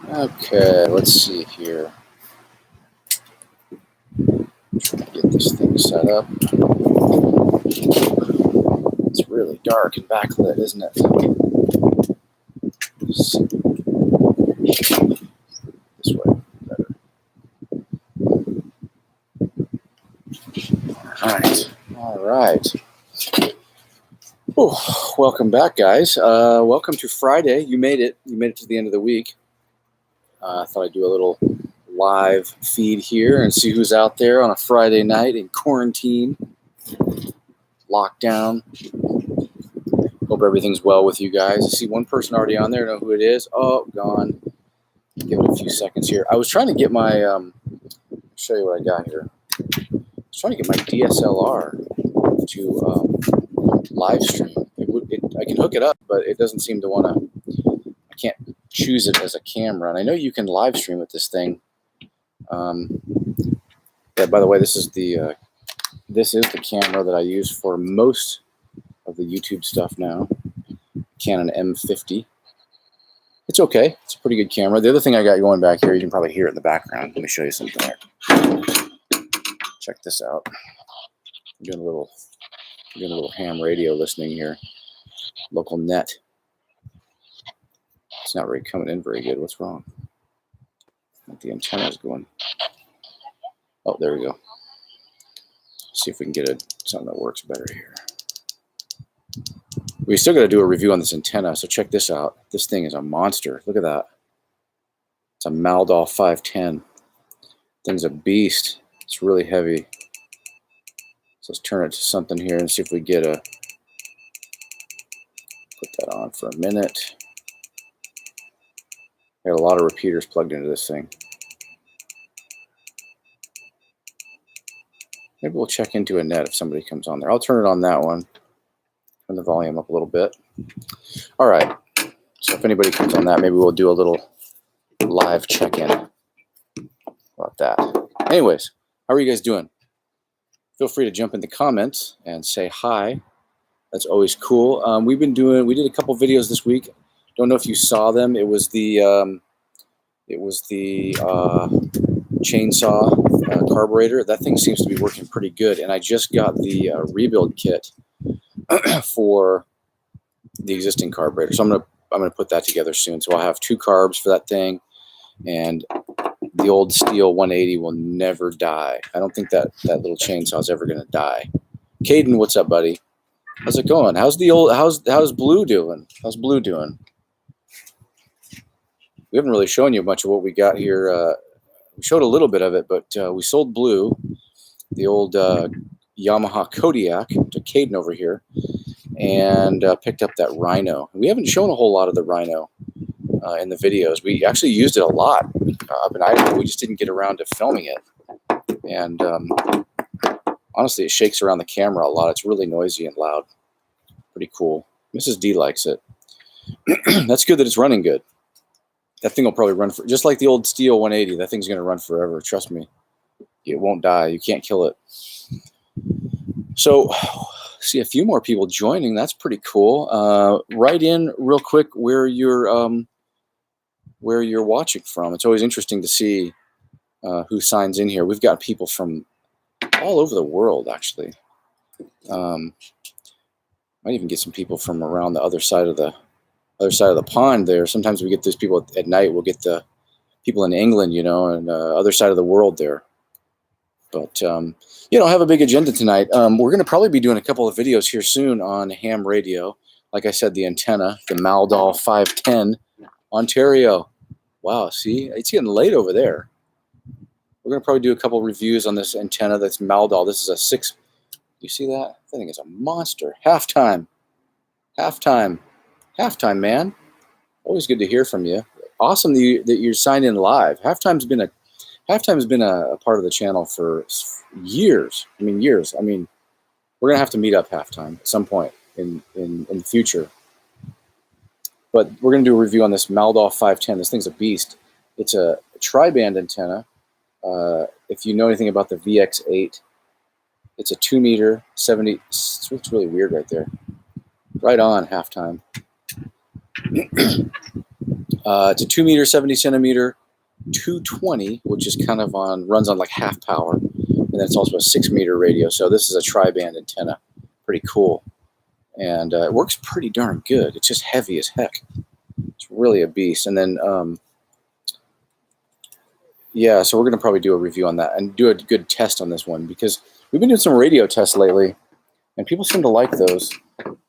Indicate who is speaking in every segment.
Speaker 1: Okay, let's see here. Trying to get this thing set up. It's really dark and backlit, isn't it? This way, better. All right. Oh, welcome back, guys. Welcome to Friday. You made it. You made it to the end of the week. I thought I'd do a little live feed here and see who's out there on a Friday night in quarantine, lockdown. Hope everything's well with you guys. I see one person already on there. Know who it is? Oh, gone. Give it a few seconds here. I was trying to get my, show you what I got here. I was trying to get my DSLR to live stream. I can hook it up, but it doesn't seem to want to. I can't choose it as a camera. And I know you can live stream with this thing. Yeah. By the way, this is the camera that I use for most of the YouTube stuff now. Canon M50. It's okay. It's a pretty good camera. The other thing I got going back here, you can probably hear it in the background. Let me show you something here. Check this out. I'm doing a little ham radio listening here. Local net. It's not really coming in very good. What's wrong? I think the antenna's going. Oh, there we go. See if we can get something that works better here. We still got to do a review on this antenna, so check this out. This thing is a monster. Look at that. It's a Maldol 510. Thing's a beast. It's really heavy. So let's turn it to something here and see if we get put that on for a minute. I got a lot of repeaters plugged into this thing. Maybe we'll check into a net if somebody comes on there. I'll turn it on that one. Turn the volume up a little bit. All right. So if anybody comes on that, maybe we'll do a little live check-in about that. Anyways, how are you guys doing? Feel free to jump in the comments and say hi. That's always cool. We did a couple videos this week. Don't know if you saw them. It was the chainsaw carburetor. That thing seems to be working pretty good. And I just got the rebuild kit for the existing carburetor. So I'm gonna put that together soon. So I'll have 2 carbs for that thing, and the old Stihl 180 will never die. I don't think that little chainsaw is ever gonna die. Caden, what's up, buddy? How's it going? How's Blue doing? How's Blue doing? We haven't really shown you much of what we got here. We showed a little bit of it, but we sold Blue, the old Yamaha Kodiak, to Caden over here, and picked up that Rhino. We haven't shown a whole lot of the Rhino in the videos. We actually used it a lot up in Idaho. We just didn't get around to filming it. And honestly, it shakes around the camera a lot. It's really noisy and loud. Pretty cool. Mrs. D likes it. That's good that it's running good. That thing will probably run for, just like the old Stihl 180. That thing's going to run forever. Trust me. It won't die. You can't kill it. So, see a few more people joining. That's pretty cool. Write in real quick where you're watching from. It's always interesting to see who signs in here. We've got people from all over the world, actually. Might even get some people from around the other side of the pond there. Sometimes we get those people at night. We'll get the people in England, and other side of the world there. But, I have a big agenda tonight. We're going to probably be doing a couple of videos here soon on ham radio. Like I said, the antenna, the Maldol 510, Ontario. Wow, see? It's getting late over there. We're going to probably do a couple reviews on this antenna that's Maldol. This is a 6. You see that? I think it's a monster. Halftime, man. Always good to hear from you. Awesome that you're signed in live. Halftime's been a part of the channel for years. Years. We're gonna have to meet up halftime at some point in the future. But we're gonna do a review on this Maldol 510. This thing's a beast. It's a tri-band antenna. If you know anything about the VX8, it's a 2 meter 70. It's really weird right there. Right on halftime. It's a 2 meter, 70 centimeter, 220, which is kind of runs on like half power. And then it's also a 6 meter radio. So this is a tri-band antenna. Pretty cool. And it works pretty darn good. It's just heavy as heck. It's really a beast. And then, yeah, so we're going to probably do a review on that and do a good test on this one, because we've been doing some radio tests lately, and people seem to like those.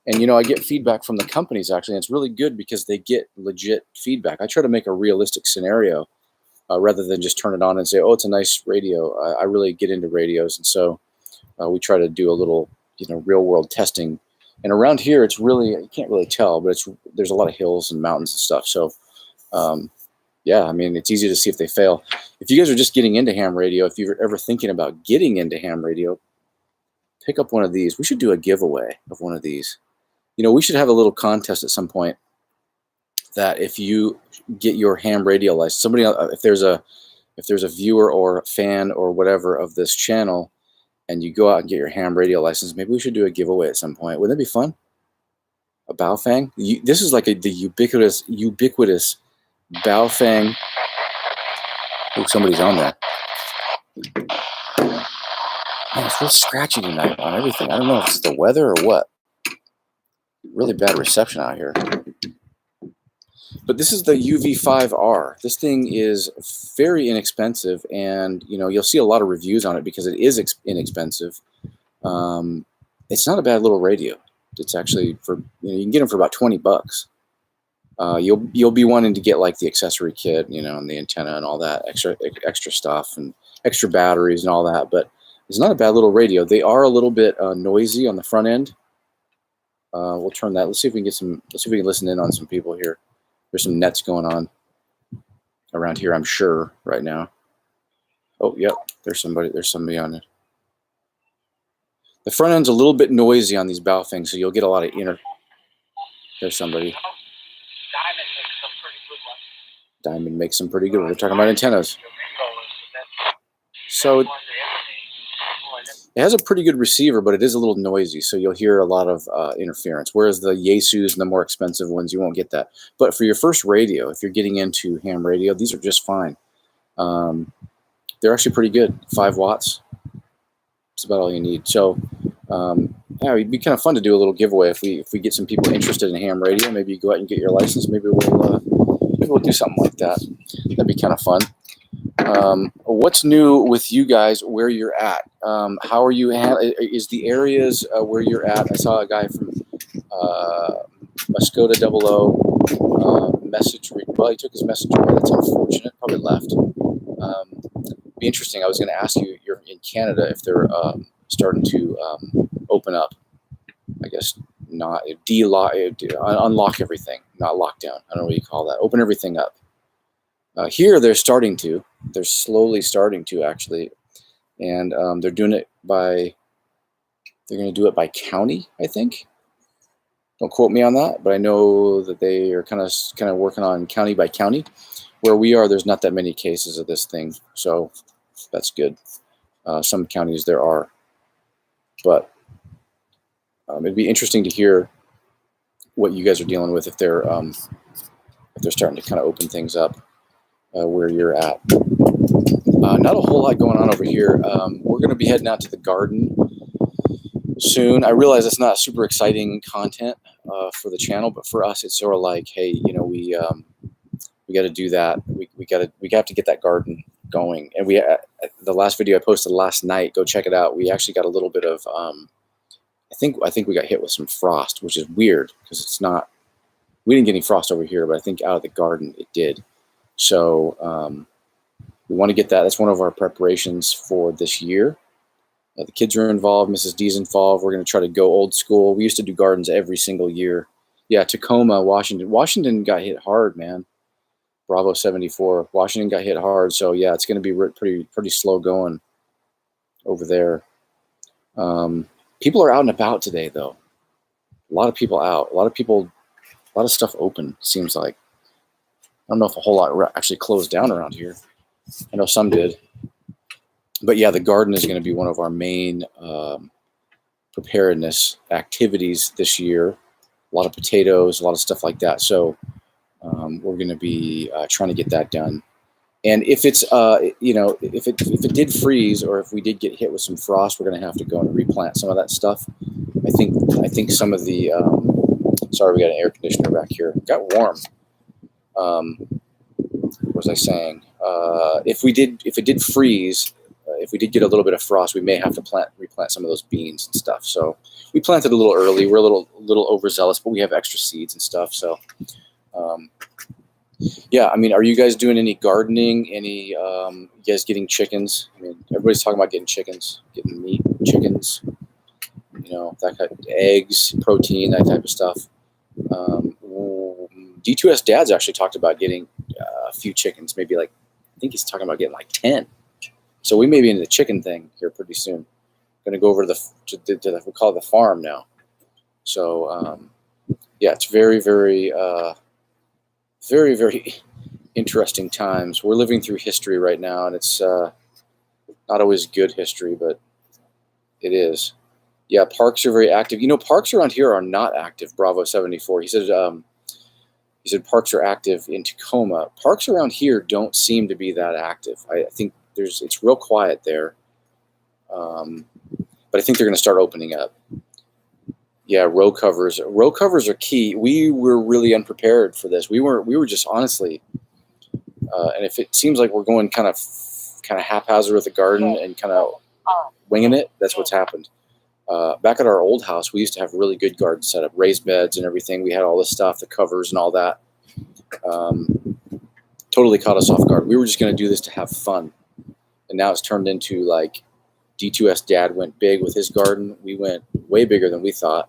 Speaker 1: And, you know, I get feedback from the companies, actually, and it's really good because they get legit feedback. I try to make a realistic scenario rather than just turn it on and say, oh, it's a nice radio. I really get into radios, and so we try to do a little, you know, real-world testing. And around here, it's really, you can't really tell, but there's a lot of hills and mountains and stuff. So, yeah, I mean, it's easy to see if they fail. If you guys are just getting into ham radio, if you're ever thinking about getting into ham radio, pick up one of these. We should do a giveaway of one of these. You know, we should have a little contest at some point that if you get your ham radio license, somebody, if there's a viewer or fan or whatever of this channel, and you go out and get your ham radio license, maybe we should do a giveaway at some point. Wouldn't that be fun? A Baofeng? This is like the ubiquitous Baofeng. Oh, somebody's on there. Man, it's real scratchy tonight on everything. I don't know if it's the weather or what. Really bad reception out here. But this is the UV5R. This thing is very inexpensive, and you know, you'll see a lot of reviews on it because it is inexpensive. It's not a bad little radio. It's actually you can get them for about $20. You'll be wanting to get like the accessory kit, you know, and the antenna and all that extra stuff and extra batteries and all that. But it's not a bad little radio. They are a little bit noisy on the front end. We'll turn that. Let's see if we can Let's see if we can listen in on some people here. There's some nets going on around here, I'm sure, right now. Oh, yep. There's somebody on it. The front end's a little bit noisy on these Baofengs, so you'll get a lot of There's somebody. Diamond makes some pretty good ones. We're talking about antennas. So it has a pretty good receiver, but it is a little noisy, so you'll hear a lot of interference. Whereas the Yaesus and the more expensive ones, you won't get that. But for your first radio, if you're getting into ham radio, these are just fine. They're actually pretty good. 5 watts. That's about all you need. So, yeah, it'd be kind of fun to do a little giveaway if we get some people interested in ham radio. Maybe you go out and get your license. Maybe we'll do something like that. That'd be kind of fun. What's new with you guys where you're at? How are you? Is the areas where you're at? I saw a guy from Mascota 00 message. Well, he took his message away. That's unfortunate. Probably left. Be interesting. I was going to ask you. You're in Canada. If they're starting to open up, I guess not unlock everything, not lockdown. I don't know what you call that. Open everything up. Here they're starting to. They're slowly starting to actually, and they're doing it by. They're going to do it by county, I think. Don't quote me on that, but I know that they are kind of working on county by county. Where we are, there's not that many cases of this thing, so that's good. Some counties there are, but it'd be interesting to hear what you guys are dealing with if they're starting to kind of open things up where you're at. Not a whole lot going on over here. We're going to be heading out to the garden soon. I realize it's not super exciting content for the channel, but for us, it's sort of like, hey, you know, we got to do that. We have to get that garden going. And the last video I posted last night, go check it out. We actually got a little bit of I think we got hit with some frost, which is weird because it's not. We didn't get any frost over here, but I think out of the garden it did. So we want to get that. That's one of our preparations for this year. The kids are involved. Mrs. D's involved. We're going to try to go old school. We used to do gardens every single year. Yeah, Tacoma, Washington. Washington got hit hard, man. Bravo 74. Washington got hit hard. So yeah, it's going to be pretty slow going over there. People are out and about today, though. A lot of people out. A lot of stuff open, seems like. I don't know if a whole lot actually closed down around here. I know some did. But yeah, the garden is going to be one of our main preparedness activities this year. A lot of potatoes, a lot of stuff like that. So we're going to be trying to get that done. And if it's, if it did freeze, or if we did get hit with some frost, we're going to have to go and replant some of that stuff. I think some of the, sorry, we got an air conditioner back here. It got warm. What was I saying? If it did freeze, if we did get a little bit of frost, we may have to replant some of those beans and stuff. So we planted a little early. We're a little overzealous, but we have extra seeds and stuff. So, yeah, I mean, are you guys doing any gardening? Any, you guys getting chickens? I mean, everybody's talking about getting chickens, getting meat, chickens, that kind of eggs, protein, that type of stuff. D2S Dad's actually talked about getting a few chickens, maybe I think he's talking about getting 10. So we may be into the chicken thing here pretty soon. Going to go over to we call it the farm now. So, yeah, it's very, very, very, very interesting times. We're living through history right now, and it's not always good history, but it is. Yeah, parks are very active. Parks around here are not active. Bravo 74. He said parks are active in Tacoma. Parks around here don't seem to be that active. I think it's real quiet there. But I think they're going to start opening up. Yeah, row covers. Row covers are key. We were really unprepared for this. We were just honestly, and if it seems like we're going kind of haphazard with the garden and kind of winging it, that's what's happened. Back at our old house, we used to have really good garden setup, raised beds and everything. We had all this stuff, the covers and all that. Totally caught us off guard. We were just going to do this to have fun. And now it's turned into D2S Dad went big with his garden. We went way bigger than we thought.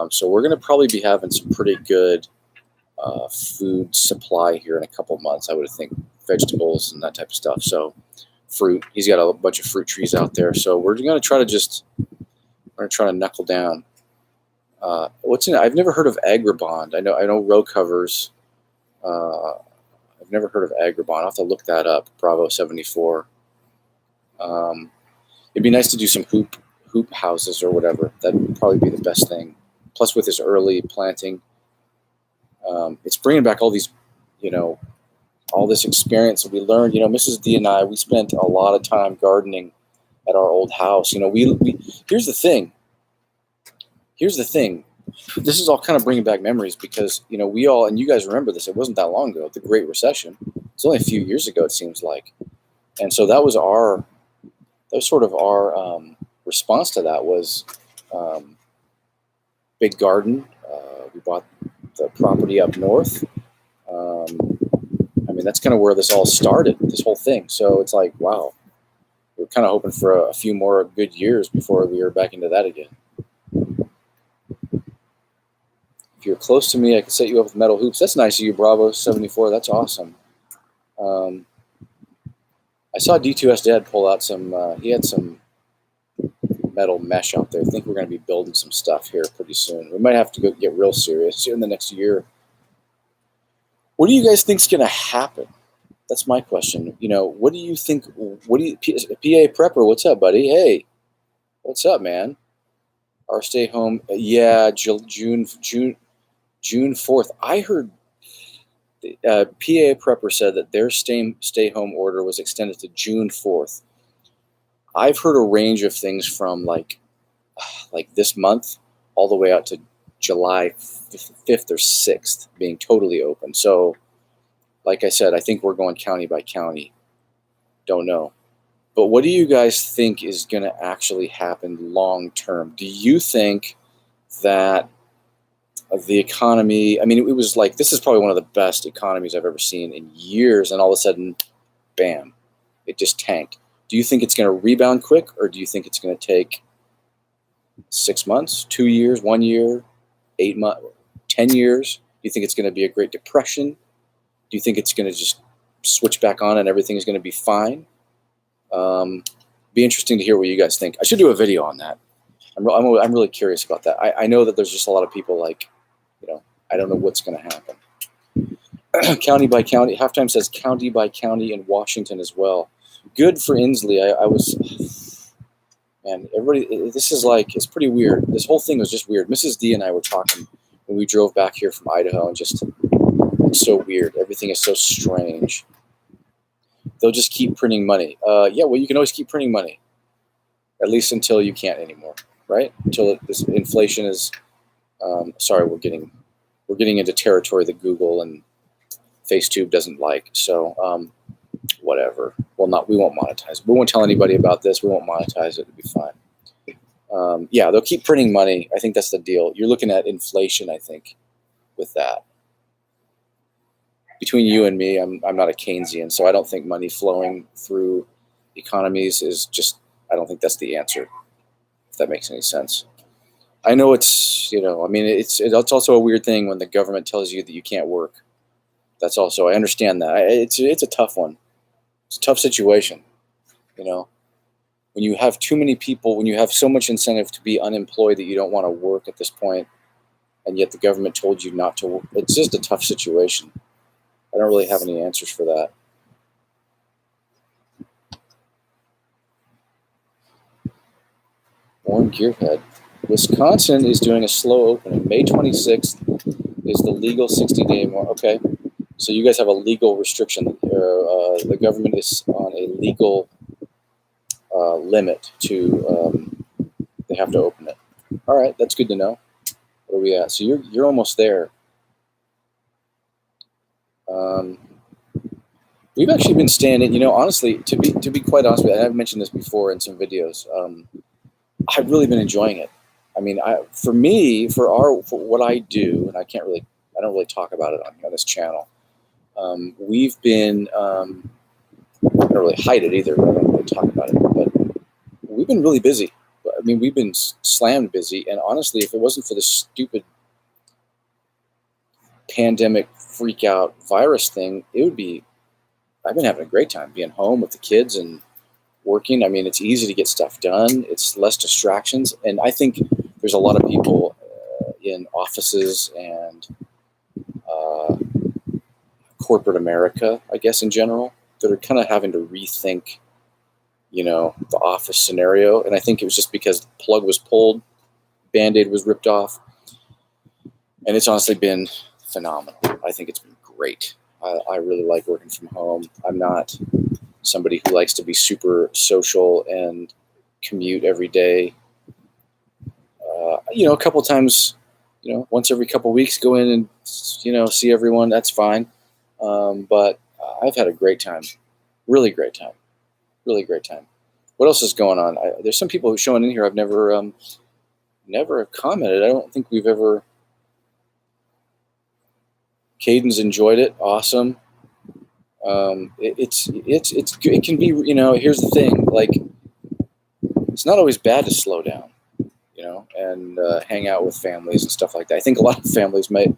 Speaker 1: So we're going to probably be having some pretty good food supply here in a couple months, I would think. Vegetables and that type of stuff. So fruit. He's got a bunch of fruit trees out there. So we're going to try to knuckle down. I've never heard of Agribond. I know row covers. I've never heard of Agribond. I'll have to look that up. Bravo 74. It'd be nice to do some hoop houses or whatever. That would probably be the best thing. Plus, with this early planting, it's bringing back all these, all this experience that we learned. Mrs. D and I, we spent a lot of time gardening at our old house. Here's the thing. This is all kind of bringing back memories because, we all, and you guys remember this, it wasn't that long ago, the Great Recession. It's only a few years ago, it seems like. And so that was sort of our response to that was big garden. We bought the property up north. That's kind of where this all started, this whole thing. So it's like, wow, we're kind of hoping for a few more good years before we are back into that again. If you're close to me, I can set you up with metal hoops. That's nice of you, Bravo 74. That's awesome. I saw D2S Dad pull out he had some metal mesh out there. I think we're going to be building some stuff here pretty soon. We might have to get real serious in the next year. What do you guys think is going to happen? That's my question. What do you think? PA Prepper, what's up, buddy? Hey, what's up, man? Our stay home. Yeah, June 4th. I heard PA Prepper said that their stay home order was extended to June 4th. I've heard a range of things from like this month all the way out to July 5th or 6th being totally open. So, like I said, I think we're going county by county. Don't know. But what do you guys think is going to actually happen long term? Do you think that the economy, it was like, this is probably one of the best economies I've ever seen in years, and all of a sudden, bam, it just tanked. Do you think it's going to rebound quick, or do you think it's going to take 6 months, 2 years, 1 year, 8 months, 10 years? Do you think it's going to be a Great Depression? Do you think it's going to just switch back on and everything is going to be fine? Be interesting to hear what you guys think. I should do a video on that. I'm really curious about that. I know that there's just a lot of people I don't know what's going to happen. County by county. Halftime says county by county in Washington as well. Good for Inslee. Everybody, this is it's pretty weird. This whole thing was just weird. Mrs. D and I were talking when we drove back here from Idaho, and just It's so weird. Everything is so strange. They'll just keep printing money. Yeah, well, you can always keep printing money, at least until you can't anymore, right? Until this inflation is. Sorry, we're getting into territory that Google and FaceTube doesn't like. So whatever. Well, we won't monetize it. We won't tell anybody about this. We won't monetize it. It'll be fine. Yeah, they'll keep printing money. I think that's the deal. You're looking at inflation, I think, with that. Between you and me, I'm not a Keynesian, so I don't think money flowing through economies is just, I don't think that's the answer, if that makes any sense. I know it's, I mean, it's also a weird thing when the government tells you that you can't work. That's also, I understand that. It's a tough one. It's a tough situation, when you have too many people, when you have so much incentive to be unemployed that you don't want to work at this point, and yet the government told you not to work. It's just a tough situation. I don't really have any answers for that. Warren Gearhead. Wisconsin is doing a slow opening. May 26th is the legal 60-day more. Okay. So you guys have a legal restriction. The government is on a legal limit to, they have to open it. All right. That's good to know. Where are we at? So you're almost there. We've actually been staying in, honestly, to be quite honest with you, and I've mentioned this before in some videos, I've really been enjoying it. I mean, for what I do, and I don't really talk about it on this channel. We've been, I don't really hide it either, but I don't really talk about it, but we've been really busy. I mean, we've been slammed busy, and honestly, if it wasn't for this stupid pandemic freak out virus thing, I've been having a great time being home with the kids and working. I mean, it's easy to get stuff done. It's less distractions. And I think there's a lot of people in offices and corporate America, I guess, in general, that are kind of having to rethink, the office scenario. And I think it was just because the plug was pulled, Band-Aid was ripped off. And it's honestly been phenomenal. I think it's been great. I really like working from home. I'm not somebody who likes to be super social and commute every day. A couple times, once every couple weeks, go in and, see everyone. That's fine. But I've had a great time. Really great time. Really great time. What else is going on? There's some people who showing in here I've never commented. I don't think we've ever. Caden's enjoyed it. Awesome. It can be, here's the thing, like, it's not always bad to slow down, and hang out with families and stuff like that. I think a lot of families might,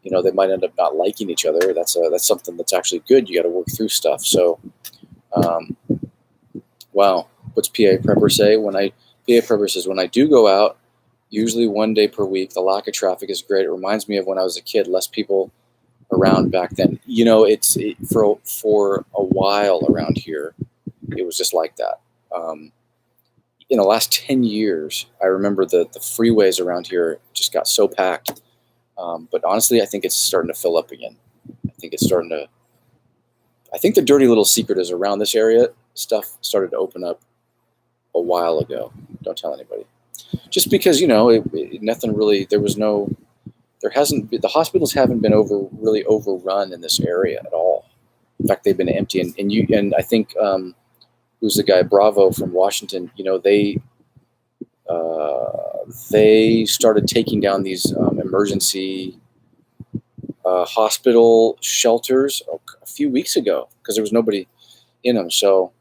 Speaker 1: they might end up not liking each other. That's something that's actually good. You got to work through stuff. So, wow. What's PA Prepper say? PA Prepper says, when I do go out, usually one day per week, the lack of traffic is great. It reminds me of when I was a kid, less people around back then. For a while around here, it was just like that. In the last 10 years, I remember the freeways around here just got so packed. But honestly, I think it's starting to fill up again. I think the dirty little secret is around this area, stuff started to open up a while ago. Don't tell anybody. Just because, nothing really, the hospitals haven't been really overrun in this area at all. In fact, they've been empty. And I think, who's the guy, Bravo from Washington, they started taking down these emergency hospital shelters a few weeks ago because there was nobody in them. So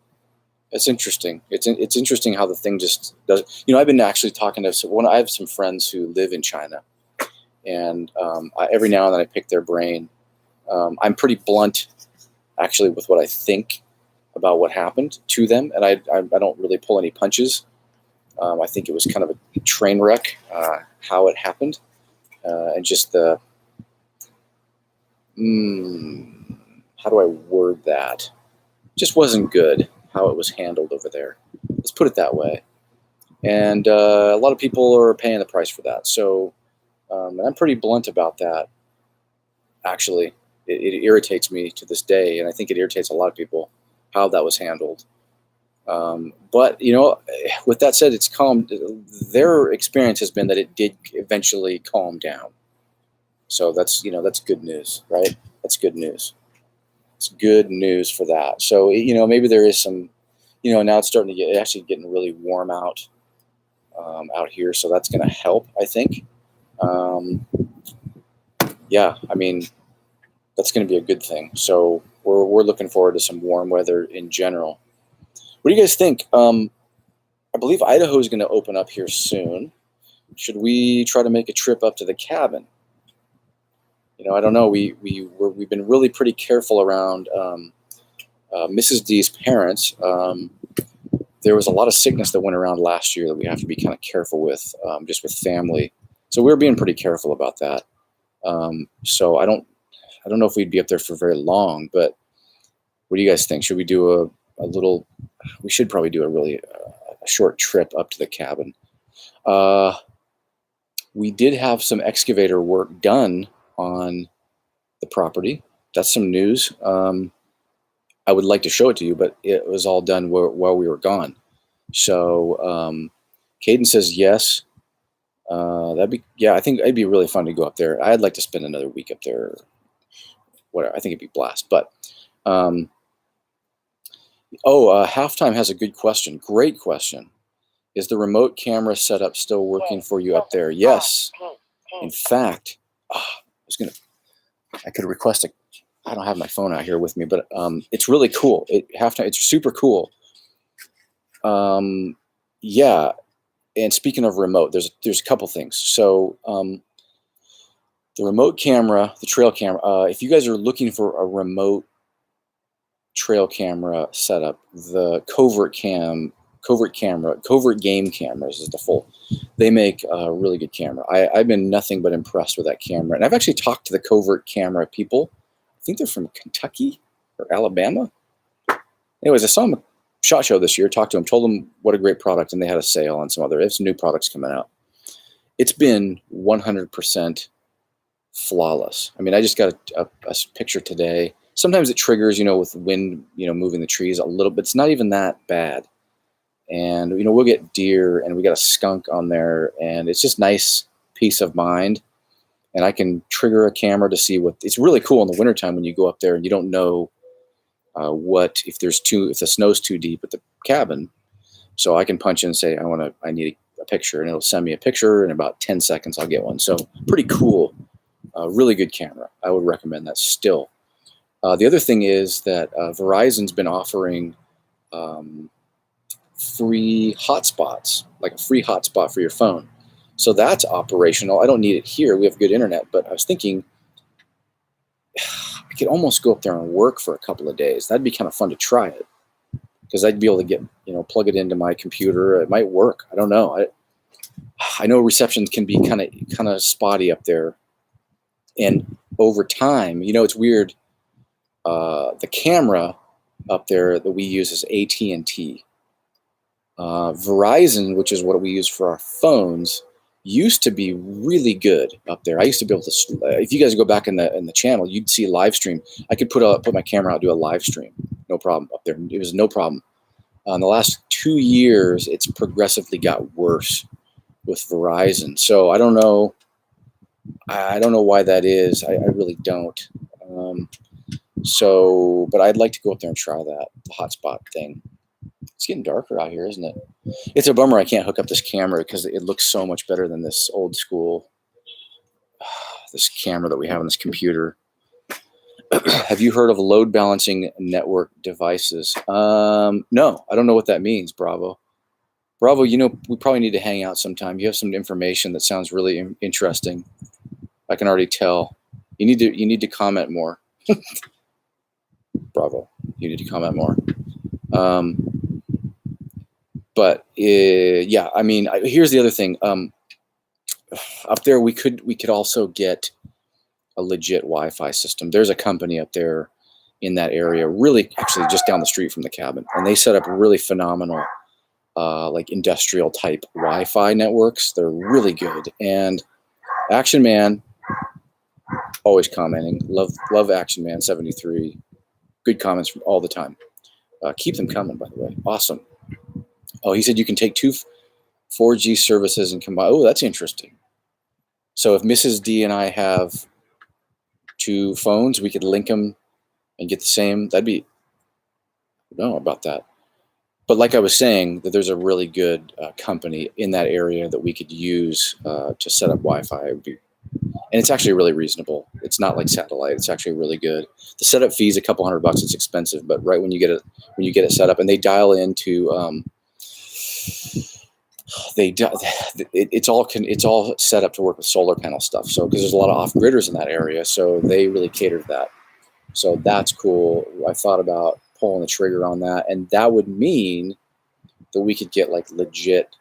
Speaker 1: it's interesting. It's interesting how the thing just does. I've been actually talking to I have some friends who live in China, and every now and then I pick their brain. I'm pretty blunt, actually, with what I think about what happened to them, and I don't really pull any punches. I think it was kind of a train wreck, how it happened, and just the how do I word that? Just wasn't good how it was handled over there. Let's put it that way. And a lot of people are paying the price for that. So and I'm pretty blunt about that, actually. it irritates me to this day, and I think it irritates a lot of people how that was handled. But with that said, it's calmed. Their experience has been that it did eventually calm down. So that's good news, right? That's good news. It's good news for that. So maybe there is some, now it's starting to get actually getting really warm out here, so that's going to help, I think. Yeah, I mean, that's going to be a good thing. So we're looking forward to some warm weather in general. What do you guys think? I believe Idaho is going to open up here soon. Should we try to make a trip up to the cabin? I don't know. We've been really pretty careful around Mrs. D's parents. There was a lot of sickness that went around last year that we have to be kind of careful with, just with family. So we're being pretty careful about that. So I don't know if we'd be up there for very long, but what do you guys think? Should we do a little? We should probably do a short trip up to the cabin. We did have some excavator work done on the property. That's some news. I would like to show it to you, but it was all done while we were gone. So Caden says yes. I think it'd be really fun to go up there. I'd like to spend another week up there. Whatever. I think it'd be blast. But Halftime has a good question. Great question. Is the remote camera setup still working for you up there? Yes. In fact, I could request I don't have my phone out here with me, but it's really cool. Halftime, it's super cool. Yeah. And speaking of remote, there's a couple things. So the remote camera, the trail camera, if you guys are looking for a remote trail camera setup, the Covert Game cameras is the full. They make a really good camera. I've been nothing but impressed with that camera. And I've actually talked to the Covert camera people. I think they're from Kentucky or Alabama. Anyways, I saw them at SHOT Show this year, talked to them, told them what a great product, and they had a sale on some new products coming out. It's been 100% flawless. I mean, I just got a picture today. Sometimes it triggers, with wind, moving the trees a little bit. It's not even that bad. And, we'll get deer, and we got a skunk on there, and it's just nice peace of mind. And I can trigger a camera to see it's really cool in the wintertime when you go up there and you don't know if the snow's too deep at the cabin. So I can punch in and say, I need a picture, and it'll send me a picture. In about 10 seconds, I'll get one. So pretty cool. Really good camera. I would recommend that still. The other thing is that Verizon's been offering free hotspots, like a free hotspot for your phone. So that's operational. I don't need it here. We have good internet, but I was thinking I could almost go up there and work for a couple of days. That'd be kind of fun to try it, because I'd be able to get, plug it into my computer. It might work. I don't know. I know reception can be kind of spotty up there. And over time, it's weird. The camera up there that we use is AT&T. Verizon, which is what we use for our phones, used to be really good up there. I used to be able to, if you guys go back in the channel, you'd see a live stream. I could put my camera out and do a live stream, no problem up there. It was no problem. In the last 2 years, it's progressively got worse with Verizon. So I don't know. I don't know why that is. I really don't. But I'd like to go up there and try the hotspot thing. It's getting darker out here, isn't it? It's a bummer I can't hook up this camera because it looks so much better than this old school, this camera that we have on this computer. Have you heard of load balancing network devices? No, I don't know what that means, Bravo. Bravo, we probably need to hang out sometime. You have some information that sounds really interesting. I can already tell. You need to comment more. Bravo, you need to comment more. Yeah, I mean, here's the other thing. Up there, we could also get a legit Wi-Fi system. There's a company up there in that area, really actually just down the street from the cabin, and they set up really phenomenal, like industrial type Wi-Fi networks. They're really good. And Action Man, always commenting. Love Action Man 73. Good comments from all the time. Keep them coming, by the way. Awesome. Oh, he said you can take two 4G services and combine. Oh, that's interesting. So if Mrs. D and I have two phones, we could link them and get the same. That'd be, I don't know about that. But like I was saying, that there's a really good company in that area that we could use to set up Wi-Fi. And it's actually really reasonable. It's not like satellite. It's actually really good. The setup fee is a couple $100. It's expensive, but right when you get it set up, and they dial into it's all set up to work with solar panel stuff. So because there's a lot of off-gridders in that area, so they really cater to that. So that's cool. I thought about pulling the trigger on that, and that would mean that we could get like legit,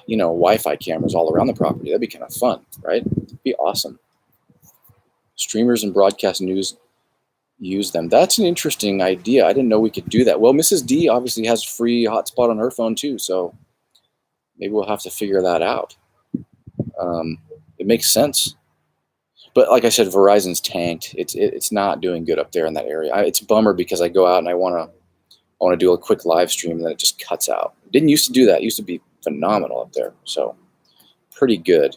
Speaker 1: Wi-Fi cameras all around the property. That'd be kind of fun, right? It'd be awesome. Streamers and broadcast news use them. That's an interesting idea. I didn't know we could do that. Well, Mrs. D obviously has free hotspot on her phone too, so maybe we'll have to figure that out. It makes sense. But like I said, Verizon's tanked. It's not doing good up there in that area. It's a bummer because I go out and I want to do a quick live stream and then it just cuts out. It didn't used to do that. It used to be phenomenal up there. So pretty good.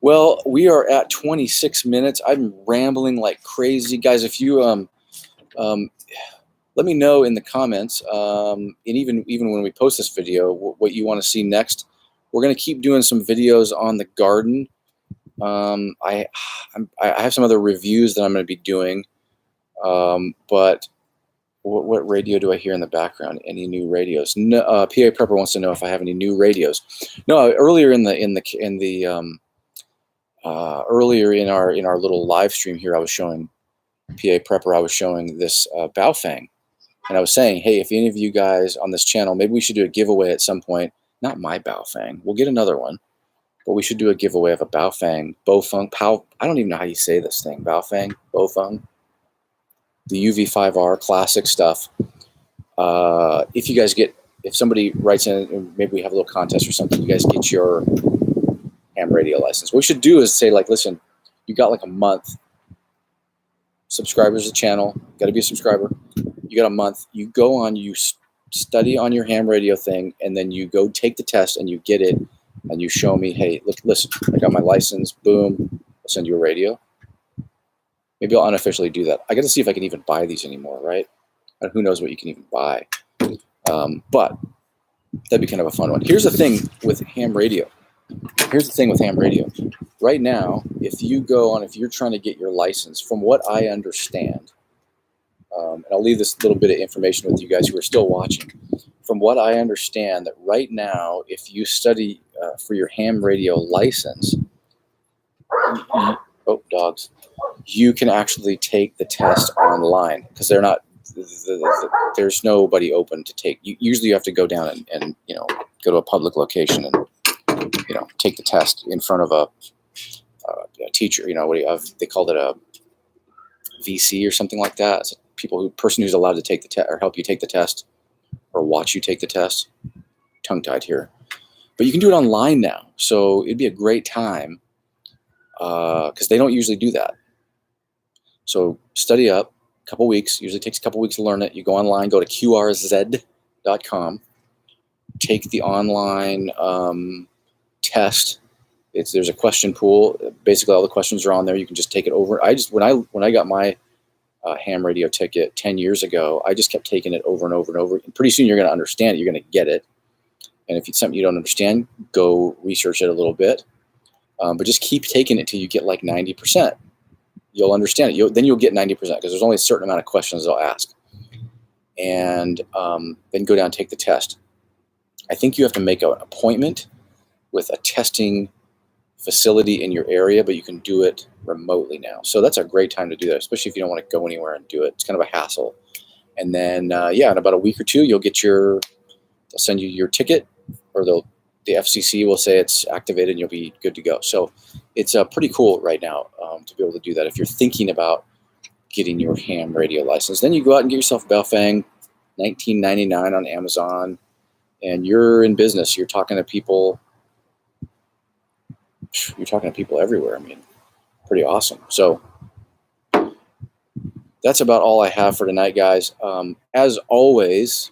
Speaker 1: Well, we are at 26 minutes. I'm rambling like crazy. Guys, if you let me know in the comments, and even when we post this video, what you want to see next. We're going to keep doing some videos on the garden. I have some other reviews that I'm going to be doing, but what radio do I hear in the background? Any new radios? No, PA Prepper wants to know if I have any new radios. No, earlier earlier in our little live stream here, I was showing PA Prepper. I was showing this Baofeng, and I was saying, hey, if any of you guys on this channel, maybe we should do a giveaway at some point. Not my Baofeng. We'll get another one. But we should do a giveaway of a Baofeng, I don't even know how you say this thing. Baofeng, the UV5R classic stuff. If somebody writes in, maybe we have a little contest or something, you guys get your ham radio license. What we should do is say, like, listen, you got like a month. Subscribers to the channel, got to be a subscriber. You got a month. You go on, you study on your ham radio thing, and then you go take the test and you get it. And you show me, hey, look, listen, I got my license, boom, I'll send you a radio. Maybe I'll unofficially do that. I got to see if I can even buy these anymore, right? And who knows what you can even buy. But that'd be kind of a fun one. Here's the thing with ham radio. Right now, if you're trying to get your license, from what I understand, and I'll leave this little bit of information with you guys who are still watching. From what I understand, that right now, if you study for your ham radio license, you can actually take the test online because they're not. There's nobody open to take. Usually, you have to go down and go to a public location and take the test in front of a teacher. They called it a VC or something like that. It's a person who's allowed to take the test or help you take the test. Or watch you take the test. Tongue-tied here. But you can do it online now. So it'd be a great time because they don't usually do that. So study up a couple weeks. Usually takes a couple weeks to learn it. You go online, go to qrz.com. Take the online test. There's a question pool. Basically, all the questions are on there. You can just take it over. When I got my ham radio ticket 10 years ago, I just kept taking it over and over and over. And pretty soon you're going to understand it. You're going to get it. And if it's something you don't understand, go research it a little bit. But just keep taking it till you get like 90%. You'll understand it. Then you'll get 90% because there's only a certain amount of questions they'll ask. And then go down and take the test. I think you have to make an appointment with a testing facility in your area, but you can do it remotely now. So that's a great time to do that, especially if you don't want to go anywhere and do it. It's kind of a hassle. And then, in about a week or two, they'll send you your ticket, or the FCC will say it's activated and you'll be good to go. So it's pretty cool right now to be able to do that. If you're thinking about getting your ham radio license, then you go out and get yourself a Baofeng, $19.99 on Amazon, and you're in business. You're talking to people everywhere. I mean, pretty awesome. So that's about all I have for tonight, guys. As always,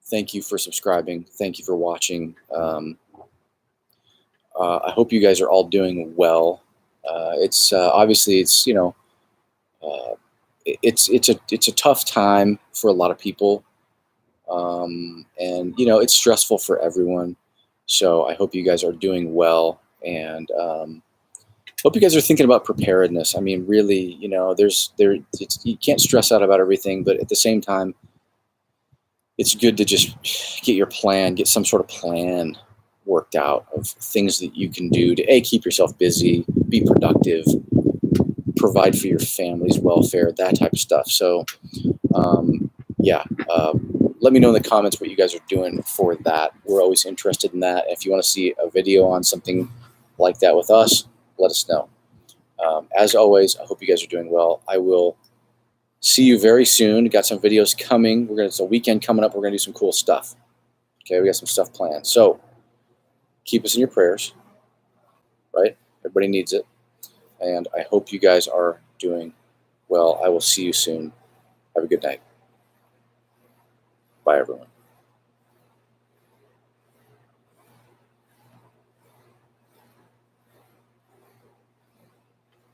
Speaker 1: thank you for subscribing. Thank you for watching. I hope you guys are all doing well. It's obviously it's it's a tough time for a lot of people, and it's stressful for everyone. So I hope you guys are doing well, and hope you guys are thinking about preparedness. I mean, really, you can't stress out about everything, but at the same time, it's good to just get some sort of plan worked out of things that you can do to keep yourself busy, be productive, provide for your family's welfare, that type of stuff. So, yeah, let me know in the comments what you guys are doing for that. We're always interested in that. If you want to see a video on something like that with us, let us know. As always, I hope you guys are doing well. I will see you very soon. Got some videos coming. It's a weekend coming up. We're gonna do some cool stuff. Okay, we got some stuff planned. So keep us in your prayers, right? Everybody needs it. And I hope you guys are doing well. I will see you soon. Have a good night. Bye, everyone.